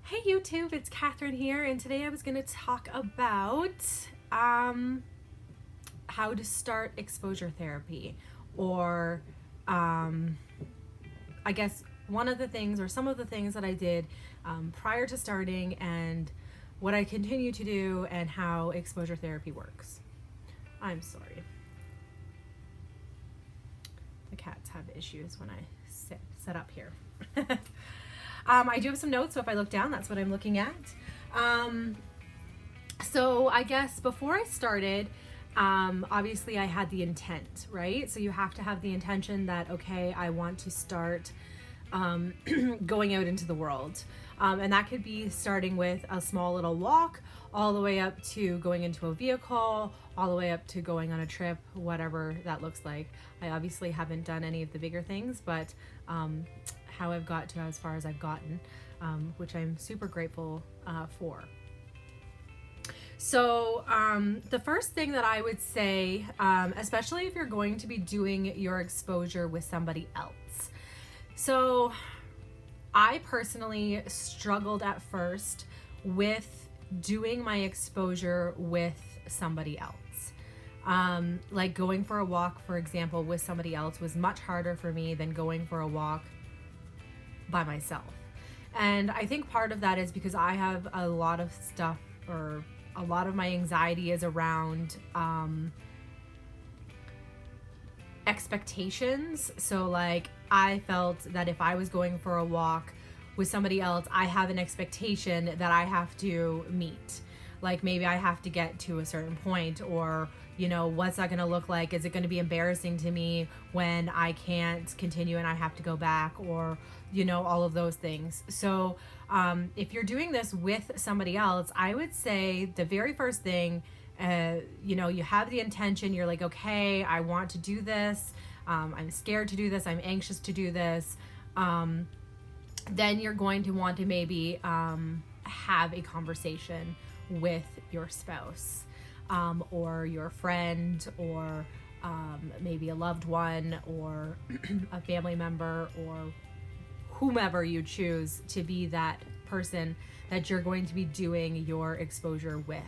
Hey YouTube, it's Catherine here, and today I was going to talk about how to start exposure therapy, or I guess one of the things or some of the things that I did prior to starting, and what I continue to do, and how exposure therapy works. I'm sorry. The cats have issues when I sit up here. I do have some notes, so if I look down, that's what I'm looking at. So I guess before I started, obviously I had the intent, right? So you have to have the intention that, okay, I want to start going out into the world. And that could be starting with a small little walk, all the way up to going into a vehicle, all the way up to going on a trip, whatever that looks like. I obviously haven't done any of the bigger things, but how I've got to as far as I've gotten, which I'm super grateful for. So the first thing that I would say, especially if you're going to be doing your exposure with somebody else. So I personally struggled at first with doing my exposure with somebody else. Like going for a walk, for example, with somebody else was much harder for me than going for a walk by myself. And I think part of that is because I have a lot of stuff, or a lot of my anxiety is around expectations. So like I felt that if I was going for a walk with somebody else, I have an expectation that I have to meet. Like maybe I have to get to a certain point, or what's that going to look like? Is it going to be embarrassing to me when I can't continue and I have to go back, or all of those things. So if you're doing this with somebody else, I would say the very first thing, you have the intention, you're like, okay, I want to do this, I'm scared to do this, I'm anxious to do this, then you're going to want to maybe have a conversation with your spouse, or your friend, or maybe a loved one, or a family member, or whomever you choose to be that person that you're going to be doing your exposure with.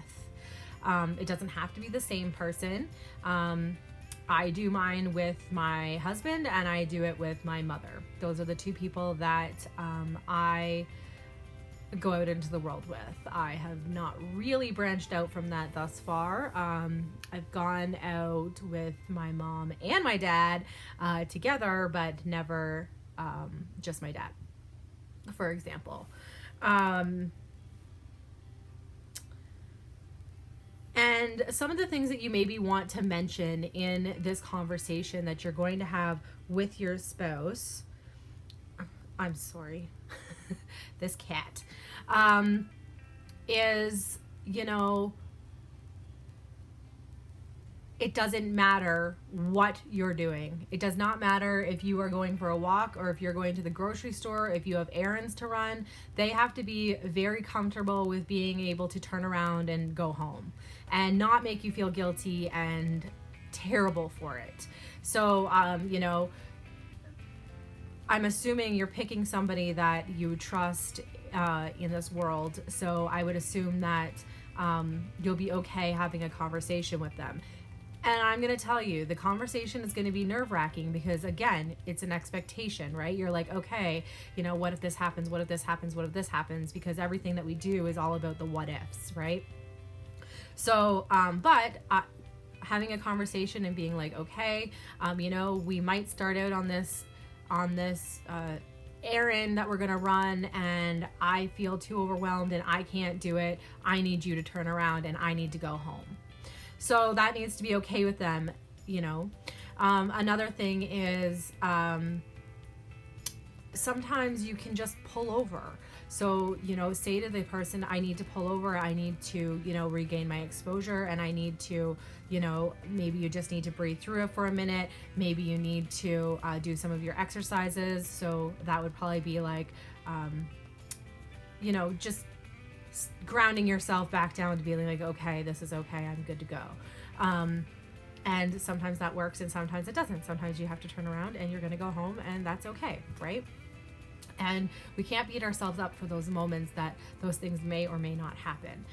It doesn't have to be the same person. I do mine with my husband, and I do it with my mother. Those are the two people that I go out into the world with. I have not really branched out from that thus far. I've gone out with my mom and my dad together, but never just my dad, for example. And some of the things that you maybe want to mention in this conversation that you're going to have with your spouse, I'm sorry, this cat, is, it doesn't matter what you're doing. It does not matter if you are going for a walk, or if you're going to the grocery store, if you have errands to run. They have to be very comfortable with being able to turn around and go home, and not make you feel guilty and terrible for it. So, I'm assuming you're picking somebody that you trust in this world. So I would assume that you'll be okay having a conversation with them. And I'm going to tell you, the conversation is going to be nerve-wracking because, again, it's an expectation, right? You're like, okay, what if this happens? What if this happens? What if this happens? Because everything that we do is all about the what ifs, right? So, but having a conversation and being like, okay, we might start out on this errand that we're going to run, and I feel too overwhelmed and I can't do it. I need you to turn around and I need to go home. So that needs to be okay with them, Another thing is sometimes you can just pull over. So, say to the person, I need to pull over, I need to, regain my exposure, and I need to, maybe you just need to breathe through it for a minute. Maybe you need to do some of your exercises. So that would probably be like, just grounding yourself back down to being like, okay, this is okay, I'm good to go. And sometimes that works and sometimes it doesn't. Sometimes you have to turn around and you're going to go home, and that's okay, right? And we can't beat ourselves up for those moments that those things may or may not happen.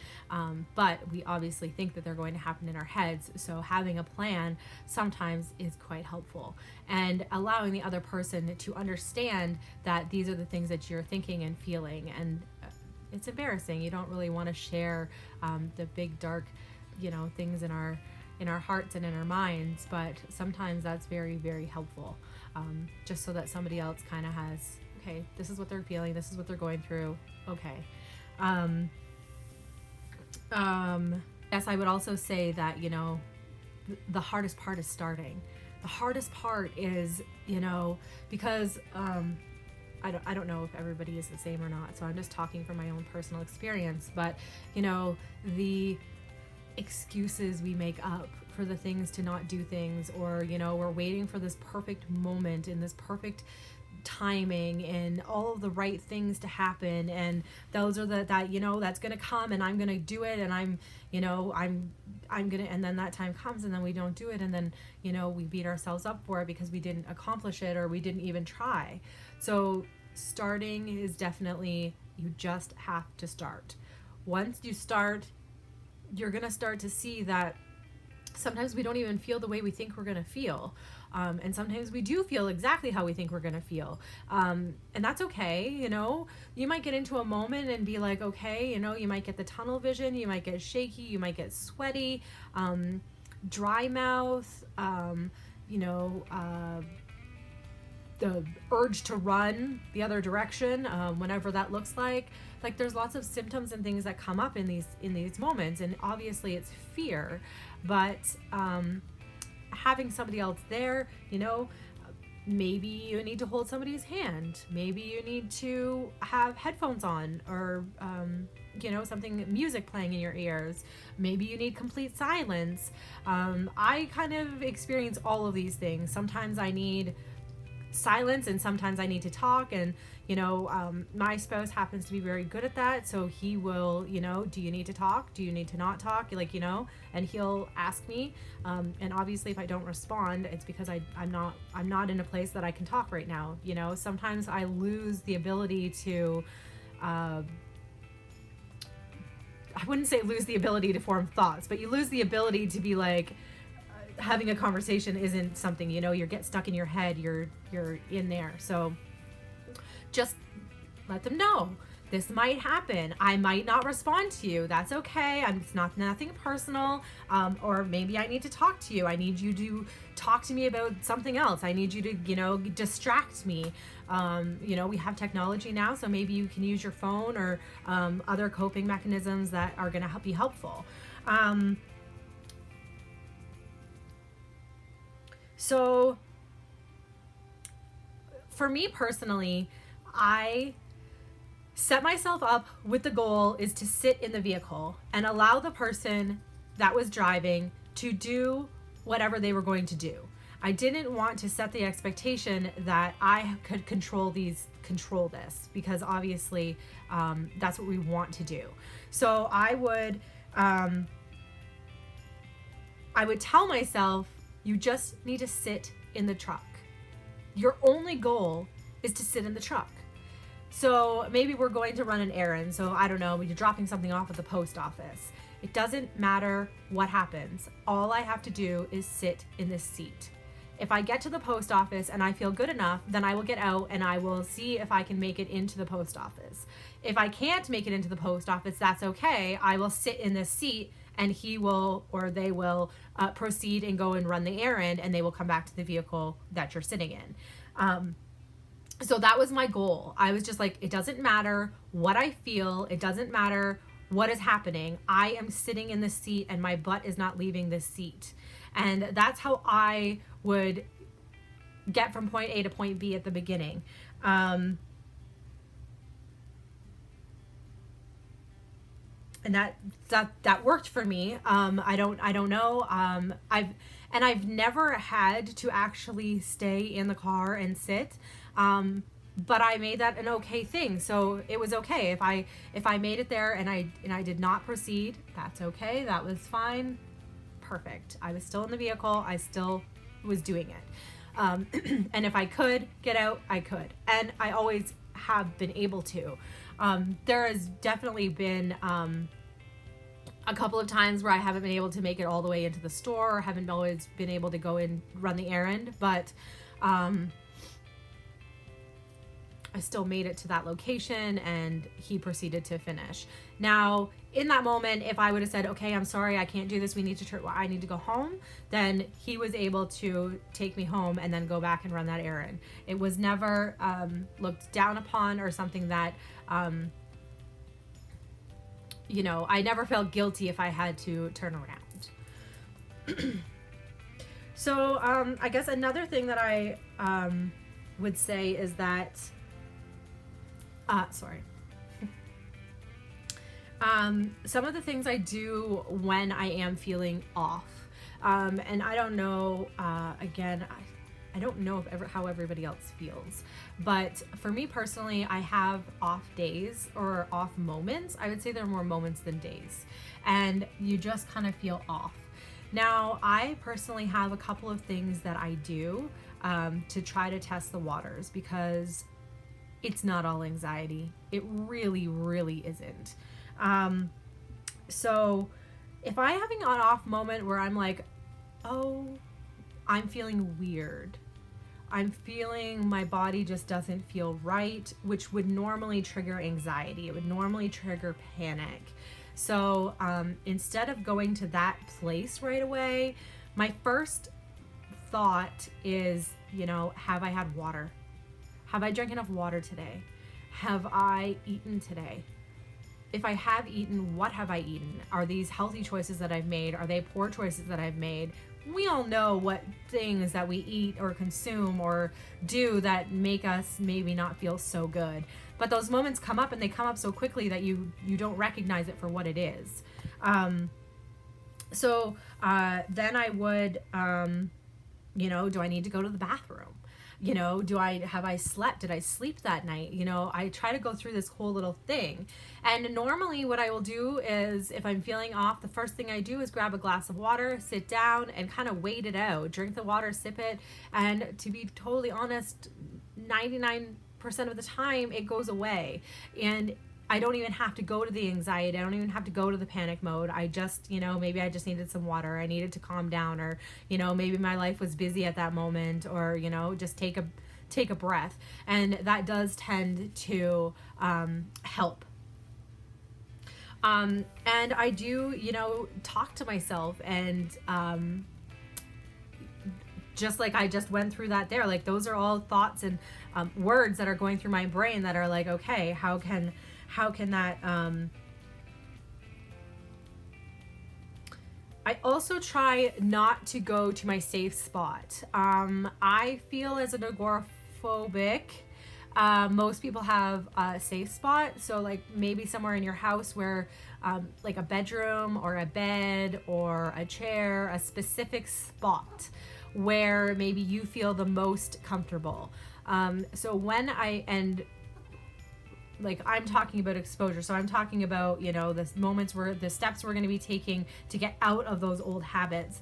But we obviously think that they're going to happen in our heads. So having a plan sometimes is quite helpful. And allowing the other person to understand that these are the things that you're thinking and feeling. And it's embarrassing. You don't really want to share the big, dark, things in our hearts and in our minds. But sometimes that's very, very helpful. Just so that somebody else kind of has, okay, this is what they're feeling, this is what they're going through. Okay. Yes, I would also say that, the hardest part is starting. The hardest part is, because I don't know if everybody is the same or not, so I'm just talking from my own personal experience, but, the excuses we make up for the things to not do things, or, we're waiting for this perfect moment and this perfect timing and all of the right things to happen, and those are that's gonna come, and I'm gonna do it, and I'm gonna, and then that time comes and then we don't do it, and then we beat ourselves up for it because we didn't accomplish it or we didn't even try. So starting is definitely, you just have to start. Once you start, you're gonna start to see that sometimes we don't even feel the way we think we're going to feel. And sometimes we do feel exactly how we think we're going to feel. And that's okay. You might get into a moment and be like, okay, you might get the tunnel vision, you might get shaky, you might get sweaty, dry mouth, the urge to run the other direction, whenever that looks like there's lots of symptoms and things that come up in these moments, and obviously it's fear, but having somebody else there, maybe you need to hold somebody's hand, maybe you need to have headphones on, or something, music playing in your ears, maybe you need complete silence. I kind of experience all of these things. Sometimes I need silence and sometimes I need to talk, and my spouse happens to be very good at that, so he will, do you need to talk, do you need to not talk, and he'll ask me, and obviously if I don't respond, it's because I'm not in a place that I can talk right now. Sometimes I lose the ability to I wouldn't say lose the ability to form thoughts, but you lose the ability to be like, having a conversation isn't something, you get stuck in your head, you're in there. So just let them know this might happen. I might not respond to you. That's okay. It's nothing personal. Or maybe I need to talk to you. I need you to talk to me about something else. I need you to, distract me. We have technology now, so maybe you can use your phone or other coping mechanisms that are going to be helpful. So for me personally, I set myself up with the goal is to sit in the vehicle and allow the person that was driving to do whatever they were going to do. I didn't want to set the expectation that I could control this, because obviously that's what we want to do. So I would tell myself, you just need to sit in the truck. Your only goal is to sit in the truck. So maybe we're going to run an errand. So I don't know, you're dropping something off at the post office. It doesn't matter what happens. All I have to do is sit in this seat. If I get to the post office and I feel good enough, then I will get out and I will see if I can make it into the post office. If I can't make it into the post office, that's okay. I will sit in this seat, and he will, or they will, proceed and go and run the errand, and they will come back to the vehicle that you're sitting in. So that was my goal. I was just like, it doesn't matter what I feel. It doesn't matter what is happening. I am sitting in this seat and my butt is not leaving this seat. And that's how I would get from point A to point B at the beginning. And that worked for me. I don't know. I've never had to actually stay in the car and sit. But I made that an okay thing. So it was okay. If I made it there and I did not proceed, that's okay. That was fine. Perfect. I was still in the vehicle. I still was doing it. And if I could get out, I could. And I always have been able to. There has definitely been a couple of times where I haven't been able to make it all the way into the store, or haven't always been able to go and run the errand, but I still made it to that location, and he proceeded to finish. Now, in that moment, if I would have said, okay, I'm sorry, I can't do this, I need to go home, then he was able to take me home and then go back and run that errand. It was never looked down upon or something that, I never felt guilty if I had to turn around. So I guess another thing that I would say is that, some of the things I do when I am feeling off, and I don't know, again, I don't know how everybody else feels, but for me personally, I have off days or off moments. I would say there are more moments than days, and you just kind of feel off. Now, I personally have a couple of things that I do to try to test the waters, because it's not all anxiety. It really, really isn't. So if I'm having an off moment where I'm like, oh, I'm feeling weird, I'm feeling my body just doesn't feel right, which would normally trigger anxiety. It would normally trigger panic. So instead of going to that place right away, my first thought is, have I had water? Have I drank enough water today? Have I eaten today? If I have eaten, what have I eaten? Are these healthy choices that I've made? Are they poor choices that I've made? We all know what things that we eat or consume or do that make us maybe not feel so good. But those moments come up, and they come up so quickly that you don't recognize it for what it is. So then I would, do I need to go to the bathroom? Have I slept? Did I sleep that night? I try to go through this whole little thing. And normally what I will do is, if I'm feeling off, the first thing I do is grab a glass of water, sit down, and kind of wait it out. Drink the water, sip it. And to be totally honest, 99% of the time it goes away. And I don't even have to go to the anxiety. I don't even have to go to the panic mode. I just, maybe I just needed some water. I needed to calm down, or, maybe my life was busy at that moment, or, just take a breath. And that does tend to help. And I do, talk to myself, and just like I just went through that there, like those are all thoughts and words that are going through my brain that are like, okay, how can that, I also try not to go to my safe spot. I feel as an agoraphobic, most people have a safe spot. So like maybe somewhere in your house where, like a bedroom or a bed or a chair, a specific spot where maybe you feel the most comfortable. So when I'm talking about exposure. So I'm talking about, the moments where the steps we're going to be taking to get out of those old habits.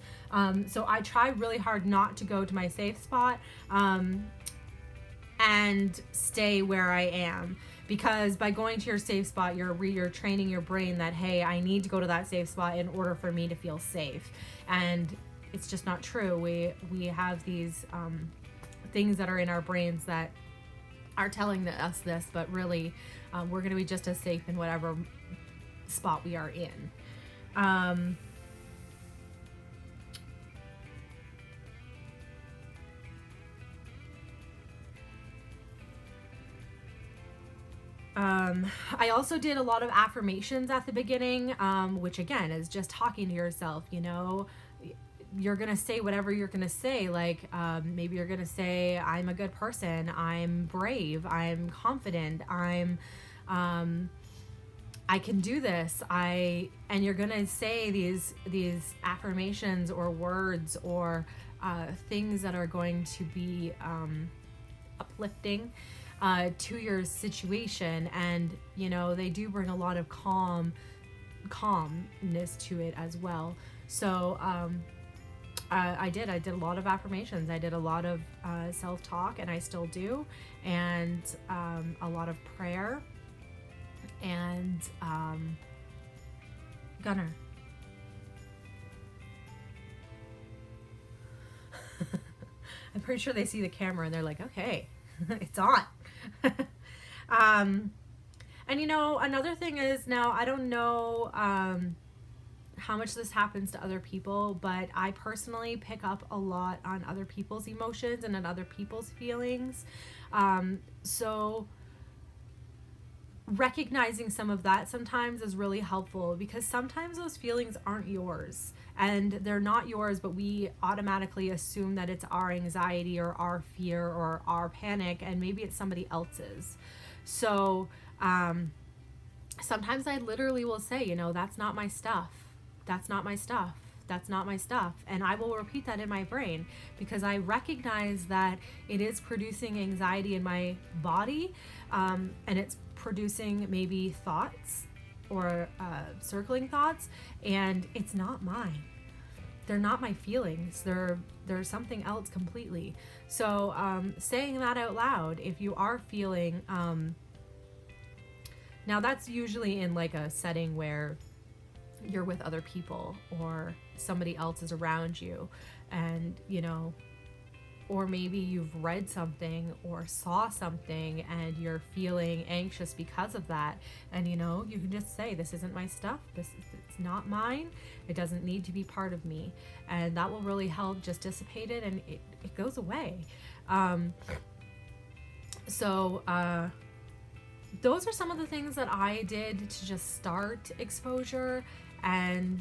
So I try really hard not to go to my safe spot, and stay where I am, because by going to your safe spot, you're training your brain that, hey, I need to go to that safe spot in order for me to feel safe. And it's just not true. We have these, things that are in our brains that are telling us this, but really we're going to be just as safe in whatever spot we are in. I also did a lot of affirmations at the beginning, which again is just talking to yourself. You're going to say whatever you're going to say. Like, maybe you're going to say, I'm a good person. I'm brave. I'm confident. I can do this. And you're going to say these affirmations or words or, things that are going to be, uplifting, to your situation. And, they do bring a lot of calmness to it as well. So, I did a lot of affirmations. I did a lot of self-talk, and I still do, and a lot of prayer, and Gunner. I'm pretty sure they see the camera and they're like, okay, it's on. And you know, another thing is, now I don't know how much this happens to other people, but I personally pick up a lot on other people's emotions and on other people's feelings. So recognizing some of that sometimes is really helpful, because sometimes those feelings aren't yours, and they're not yours, but we automatically assume that it's our anxiety or our fear or our panic, and maybe it's somebody else's. So sometimes I literally will say, you know, that's not my stuff. That's not my stuff. That's not my stuff. And I will repeat that in my brain, because I recognize that it is producing anxiety in my body, and it's producing maybe thoughts or circling thoughts, and it's not mine. They're not my feelings. They're something else completely. So saying that out loud, if you are feeling, now that's usually in like a setting where you're with other people or somebody else is around you, and you know, or maybe you've read something or saw something and you're feeling anxious because of that, and you know, you can just say, this isn't my stuff, it's not mine, it doesn't need to be part of me, and that will really help just dissipate it, and it goes away. Those are some of the things that I did to just start exposure and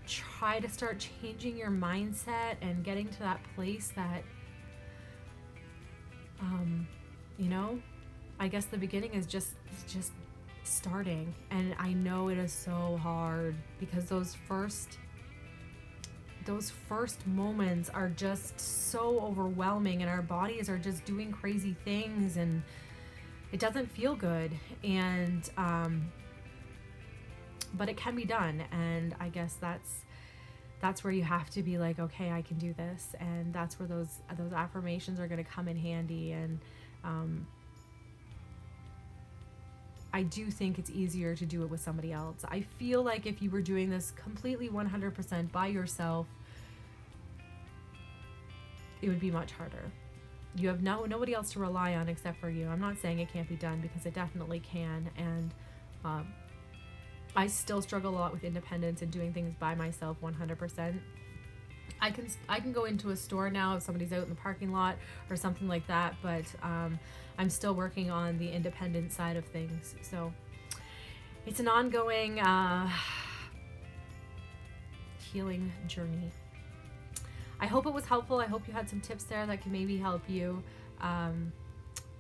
try to start changing your mindset and getting to that place that, you know, I guess the beginning is just starting. And I know it is so hard, because those first moments are just so overwhelming, and our bodies are just doing crazy things, and it doesn't feel good. And but it can be done, and I guess that's where you have to be like, okay, I can do this, and that's where those affirmations are going to come in handy. And I do think it's easier to do it with somebody else. I feel like if you were doing this completely 100% by yourself, it would be much harder. You have nobody else to rely on except for you. I'm not saying it can't be done, because it definitely can, and I still struggle a lot with independence and doing things by myself 100%. I can go into a store now if somebody's out in the parking lot or something like that, but I'm still working on the independent side of things. So it's an ongoing healing journey. I hope it was helpful. I hope you had some tips there that can maybe help you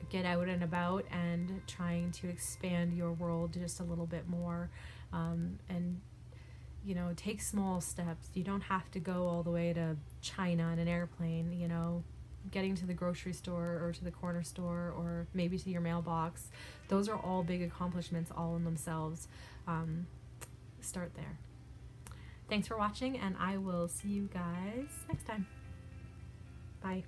get out and about and trying to expand your world just a little bit more. And you know, take small steps. You don't have to go all the way to China on an airplane. You know, getting to the grocery store or to the corner store or maybe to your mailbox, those are all big accomplishments all in themselves. Start there. Thanks for watching, and I will see you guys next time. Bye.